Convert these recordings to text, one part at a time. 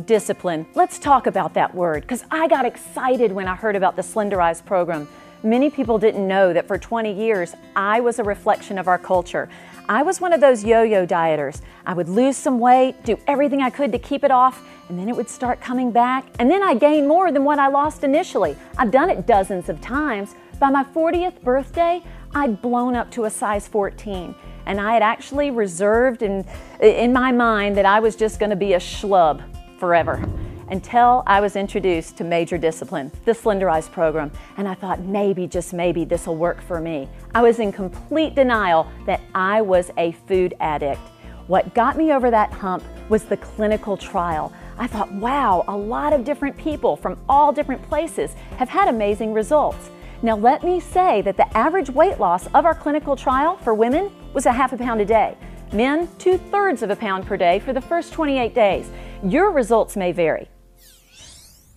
Discipline. Let's talk about that word, because I got excited when I heard about the Slenderiiz program. Many people didn't know that for 20 years, I was a reflection of our culture. I was one of those yo-yo dieters. I would lose some weight, do everything I could to keep it off, and then it would start coming back, and then I gained more than what I lost initially. I've done it dozens of times. By my 40th birthday, I'd blown up to a size 14, and I had actually reserved in my mind that I was just going to be a schlub forever, until I was introduced to Major Discipline, the Slenderiiz program, and I thought maybe, just maybe, this will work for me. I was in complete denial that I was a food addict. What got me over that hump was the clinical trial. I thought, wow, a lot of different people from all different places have had amazing results. Now let me say that the average weight loss of our clinical trial for women was ½ a pound a day. Men, 2/3 of a pound per day for the first 28 days. Your results may vary.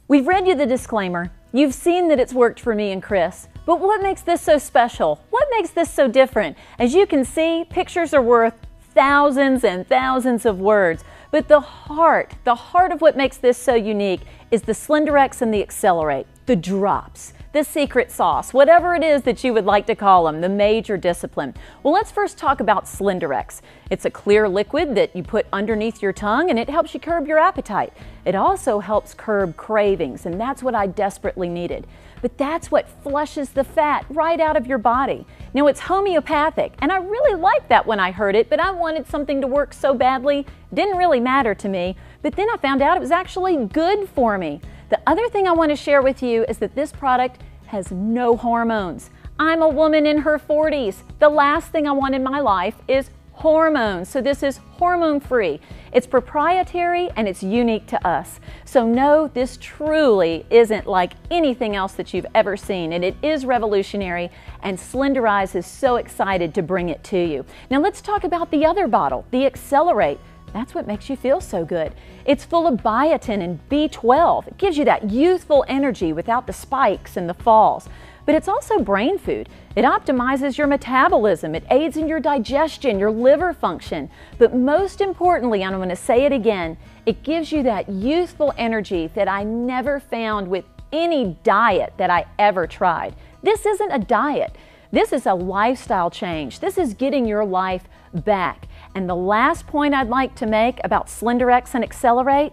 We've read you the disclaimer. You've seen that it's worked for me and Chris. But what makes this so special? What makes this so different? As you can see, pictures are worth thousands and thousands of words. But the heart of what makes this so unique is the Slenderiix and the Accelerate, the drops, the secret sauce, whatever it is that you would like to call them, the Major Discipline. Well, let's first talk about Slenderiix. It's a clear liquid that you put underneath your tongue, and it helps you curb your appetite. It also helps curb cravings, and that's what I desperately needed. But that's what flushes the fat right out of your body. Now, it's homeopathic, and I really liked that when I heard it, but I wanted something to work so badly, it didn't really matter to me. But then I found out it was actually good for me. The other thing I want to share with you is that this product has no hormones. I'm a woman in her 40s. The last thing I want in my life is hormones. So this is hormone-free. It's proprietary and it's unique to us. So no, this truly isn't like anything else that you've ever seen, and it is revolutionary, and Slenderiiz is so excited to bring it to you. Now let's talk about the other bottle, the Accelerate. That's what makes you feel so good. It's full of biotin and B12. It gives you that youthful energy without the spikes and the falls. But it's also brain food. It optimizes your metabolism. It aids in your digestion, your liver function. But most importantly, and I'm going to say it again, it gives you that youthful energy that I never found with any diet that I ever tried. This isn't a diet. This is a lifestyle change. This is getting your life back. And the last point I'd like to make about Slenderiix and Accelerate,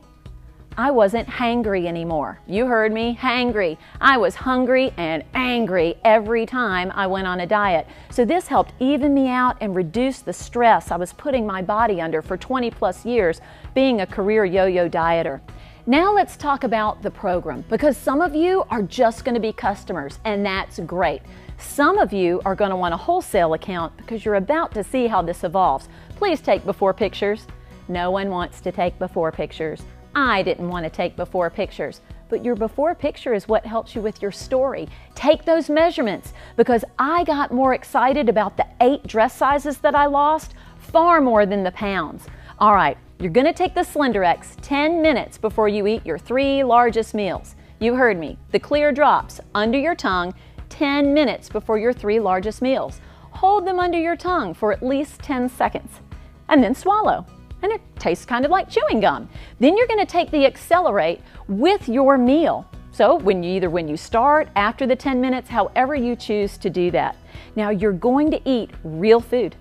I wasn't hangry anymore. You heard me, hangry. I was hungry and angry every time I went on a diet. So this helped even me out and reduce the stress I was putting my body under for 20+ years being a career yo-yo dieter. Now let's talk about the program, because some of you are just going to be customers, and that's great. Some of you are going to want a wholesale account because you're about to see how this evolves. Please take before pictures. No one wants to take before pictures. I didn't want to take before pictures, but your before picture is what helps you with your story. Take those measurements, because I got more excited about the 8 dress sizes that I lost, far more than the pounds. All right, you're going to take the Slenderiix 10 minutes before you eat your 3 largest meals. You heard me, the clear drops under your tongue 10 minutes before your 3 largest meals. Hold them under your tongue for at least 10 seconds, and then swallow. And it tastes kind of like chewing gum. Then you're going to take the Accelerate with your meal. So when you start, after the 10 minutes, however you choose to do that. Now you're going to eat real food,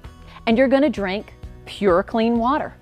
and you're going to drink pure, clean water.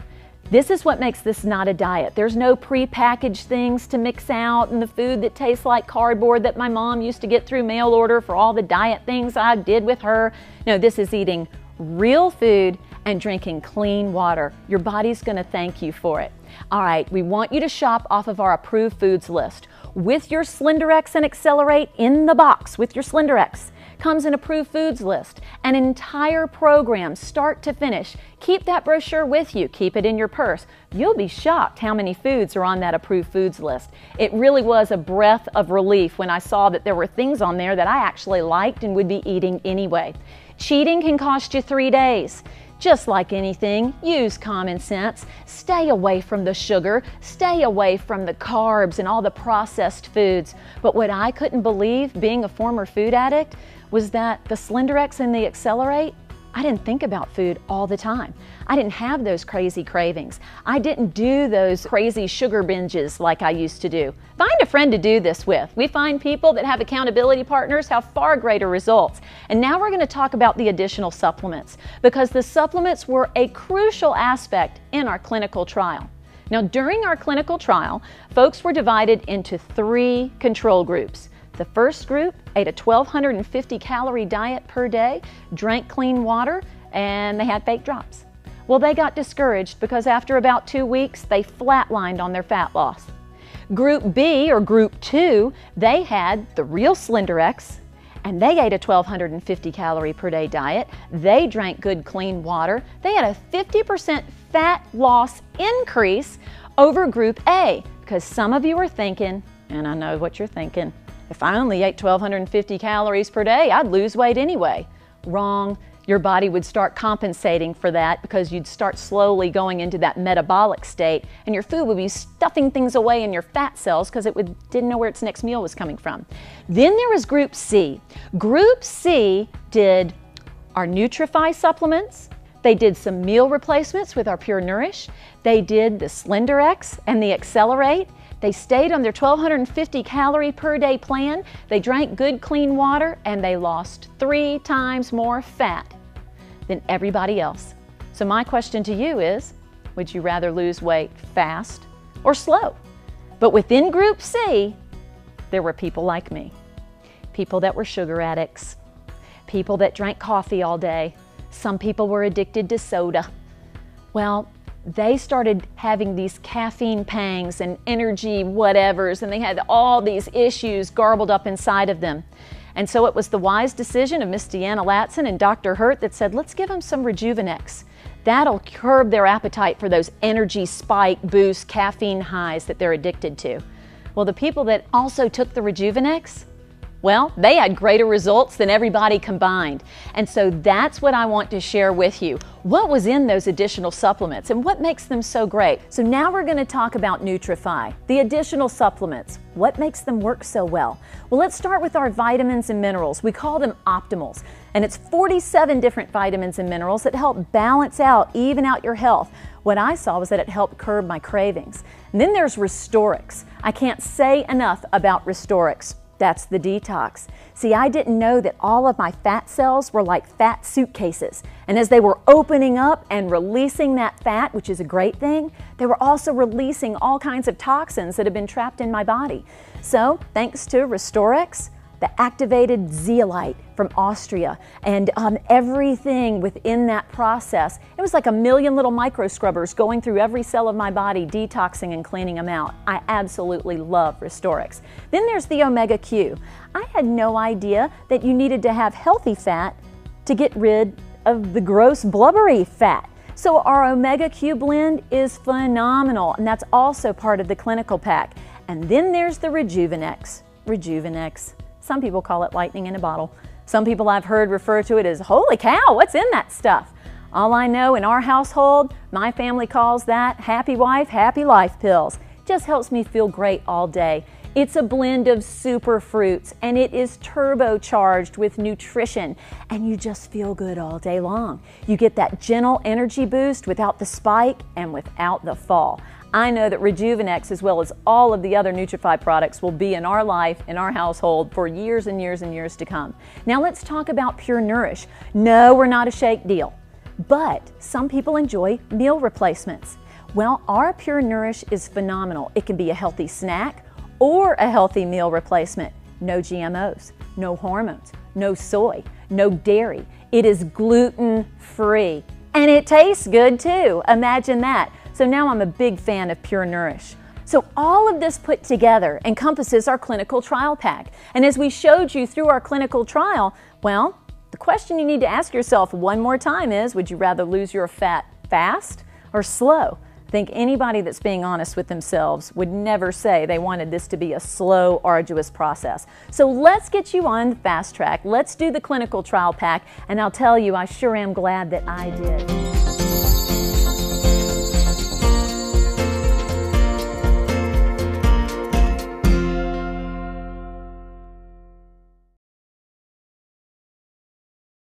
This is what makes this not a diet. There's no pre-packaged things to mix out and the food that tastes like cardboard that my mom used to get through mail order for all the diet things I did with her. No, this is eating real food and drinking clean water. Your body's going to thank you for it. All right, we want you to shop off of our approved foods list. With your Slenderiix and Accelerate in the box with your Slenderiix comes an approved foods list, an entire program start to finish. Keep that brochure with you, keep it in your purse. You'll be shocked how many foods are on that approved foods list. It really was a breath of relief when I saw that there were things on there that I actually liked and would be eating anyway. Cheating can cost you 3 days. Just like anything, use common sense. Stay away from the sugar, stay away from the carbs and all the processed foods. But what I couldn't believe, being a former food addict, was that the Slenderiix and the Accelerate I didn't think about food all the time. I didn't have those crazy cravings. I didn't do those crazy sugar binges like I used to do. Find a friend to do this with. We find people that have accountability partners have far greater results. And now we're going to talk about the additional supplements, because the supplements were a crucial aspect in our clinical trial. Now, during our clinical trial, folks were divided into 3 control groups. The first group ate a 1,250 calorie diet per day, drank clean water, and they had fake drops. Well, they got discouraged because after about 2 weeks, they flatlined on their fat loss. Group B, or Group 2, they had the real Slenderiix, and they ate a 1,250 calorie per day diet. They drank good clean water. They had a 50% fat loss increase over Group A, because some of you are thinking, and I know what you're thinking, if I only ate 1,250 calories per day, I'd lose weight anyway. Wrong. Your body would start compensating for that because you'd start slowly going into that metabolic state, and your food would be stuffing things away in your fat cells because it didn't know where its next meal was coming from. Then there was Group C. Group C did our Nutrify supplements. They did some meal replacements with our Pure Nourish. They did the Slenderiix and the Accelerate. They stayed on their 1,250 calorie per day plan. They drank good clean water, and they lost 3 times more fat than everybody else. So my question to you is, would you rather lose weight fast or slow? But within Group C, there were people like me. People that were sugar addicts. People that drank coffee all day. Some people were addicted to soda. Well, they started having these caffeine pangs and energy whatevers, and they had all these issues garbled up inside of them. And so it was the wise decision of Miss Deanna Latson and Dr. Hurt that said, let's give them some Rejuvenex. That'll curb their appetite for those energy spike boost caffeine highs that they're addicted to. Well, the people that also took the Rejuvenex, well, they had greater results than everybody combined. And so that's what I want to share with you. What was in those additional supplements and what makes them so great? So now we're going to talk about Nutrify, the additional supplements. What makes them work so well? Well, let's start with our vitamins and minerals. We call them optimals. And it's 47 different vitamins and minerals that help balance out, even out your health. What I saw was that it helped curb my cravings. And then there's Restorix. I can't say enough about Restorix. That's the detox. See, I didn't know that all of my fat cells were like fat suitcases. And as they were opening up and releasing that fat, which is a great thing, they were also releasing all kinds of toxins that had been trapped in my body. So, thanks to Restorix, the activated zeolite from Austria, and everything within that process. It was like a million little micro scrubbers going through every cell of my body, detoxing and cleaning them out. I absolutely love Restorix. Then there's the Omega Q. I had no idea that you needed to have healthy fat to get rid of the gross blubbery fat. So our Omega Q blend is phenomenal, and that's also part of the clinical pack. And then there's the Rejuvenex. Rejuvenex. Some people call it lightning in a bottle. Some people I've heard refer to it as, holy cow, what's in that stuff? All I know, in our household, my family calls that happy wife, happy life pills. Just helps me feel great all day. It's a blend of super fruits, and it is turbocharged with nutrition, and you just feel good all day long. You get that gentle energy boost without the spike and without the fall. I know that Rejuvenex, as well as all of the other Nutrify products, will be in our life, in our household, for years and years and years to come. Now let's talk about Pure Nourish. No, we're not a shake deal, but some people enjoy meal replacements. Well, our Pure Nourish is phenomenal. It can be a healthy snack or a healthy meal replacement. No GMOs, no hormones, no soy, no dairy. It is gluten-free, and it tastes good too. Imagine that. So now I'm a big fan of Pure Nourish. So all of this put together encompasses our clinical trial pack. And as we showed you through our clinical trial, well, the question you need to ask yourself one more time is, would you rather lose your fat fast or slow? I think anybody that's being honest with themselves would never say they wanted this to be a slow, arduous process. So let's get you on the fast track. Let's do the clinical trial pack, and I'll tell you, I sure am glad that I did.